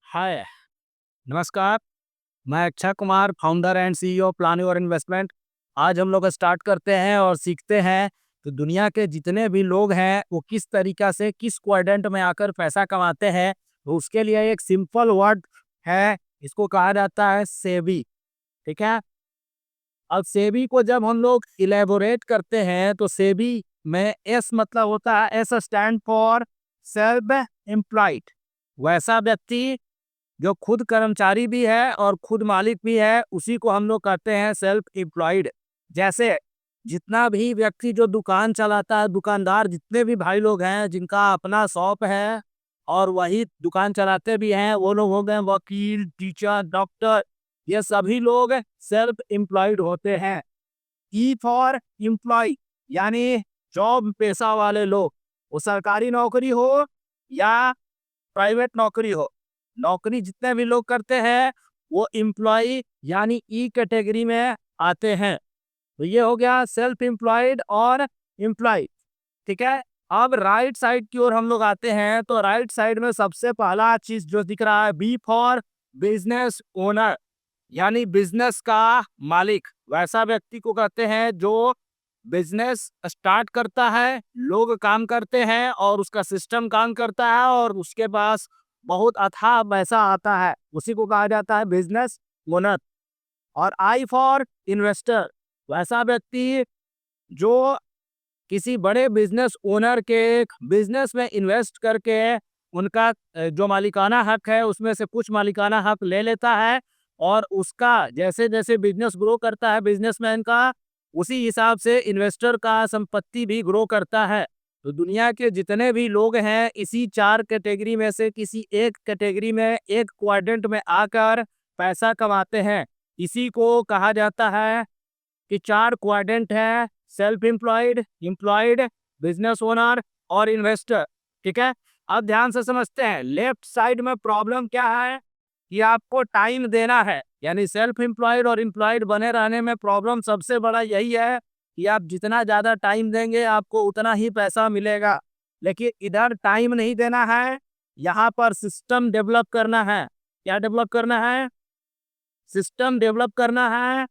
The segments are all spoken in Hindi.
हाय, नमस्कार। मैं Akshay Kumar, founder and CEO plan your investment. आज हम लोग स्टार्ट करते हैं और सीखते हैं तो दुनिया के जितने भी लोग हैं वो किस तरीका से किस क्वाड्रेंट में आकर पैसा कमाते हैं। तो उसके लिए एक सिंपल वर्ड है, इसको कहा जाता है सेबी। ठीक है। अब सेबी को जब हम लोग इलेबोरेट करते हैं तो सेबी में एस मतलब होता है, S stand for self employed. वैसा व्यक्ति जो खुद कर्मचारी भी है और खुद मालिक भी है, उसी को हम लोग कहते हैं सेल्फ एम्प्लॉयड। जैसे जितना भी व्यक्ति जो दुकान चलाता है, दुकानदार जितने भी भाई लोग हैं जिनका अपना शॉप है और वही दुकान चलाते भी हैं, वो लोग हो गए वकील, टीचर, डॉक्टर। ये सभी लोग सेल्फ एम्प्लॉयड होते हैं। ई फॉर एम्प्लॉय यानी जॉब पेशा वाले लोग, वो सरकारी नौकरी हो या प्राइवेट नौकरी हो, नौकरी जितने भी लोग करते हैं वो एम्प्लॉय यानी ई कैटेगरी में आते हैं। तो ये हो गया सेल्फ एम्प्लॉयड और एम्प्लॉय। ठीक है। अब राइट साइड की ओर हम लोग आते हैं तो राइट साइड में सबसे पहला चीज जो दिख रहा है, बी फॉर बिजनेस ओनर यानी बिजनेस का मालिक। वैसा व्यक्ति को कहते हैं जो बिजनेस स्टार्ट करता है, लोग काम करते हैं और उसका सिस्टम काम करता है और उसके पास बहुत अथाह पैसा आता है, उसी को कहा जाता है बिजनेस ओनर। और आई फॉर इन्वेस्टर, वैसा व्यक्ति जो किसी बड़े बिजनेस ओनर के बिजनेस में इन्वेस्ट करके उनका जो मालिकाना हक है उसमें से कुछ मालिकाना हक ले लेता है और उसका जैसे जैसे बिजनेस ग्रो करता है बिजनेसमैन का, उसी हिसाब से इन्वेस्टर का संपत्ति भी ग्रो करता है। तो दुनिया के जितने भी लोग हैं इसी चार कैटेगरी में से किसी एक कैटेगरी में, एक क्वाड्रेंट में आकर पैसा कमाते हैं। इसी को कहा जाता है कि चार क्वाड्रेंट है, self employed, employed, business owner और इन्वेस्टर। ठीक है। अब ध्यान से समझते हैं लेफ्ट साइड में प्रॉब्लम क्या है कि आपको टाइम देना है, यानी सेल्फ एम्प्लॉयड और एम्प्लॉयड बने रहने में प्रॉब्लम सबसे बड़ा यही है कि आप जितना ज्यादा टाइम देंगे आपको उतना ही पैसा मिलेगा। लेकिन इधर टाइम नहीं देना है, यहाँ पर सिस्टम डेवलप करना है। क्या डेवलप करना है? सिस्टम डेवलप करना है।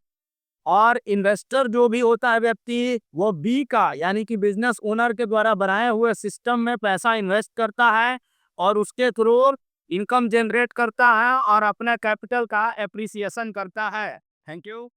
और इन्वेस्टर जो भी होता है व्यक्ति, वो बी का यानी कि बिजनेस ओनर के द्वारा बनाए हुए सिस्टम में पैसा इन्वेस्ट करता है और उसके थ्रू इनकम जनरेट करता है और अपने कैपिटल का एप्रिसिएशन करता है। Thank you.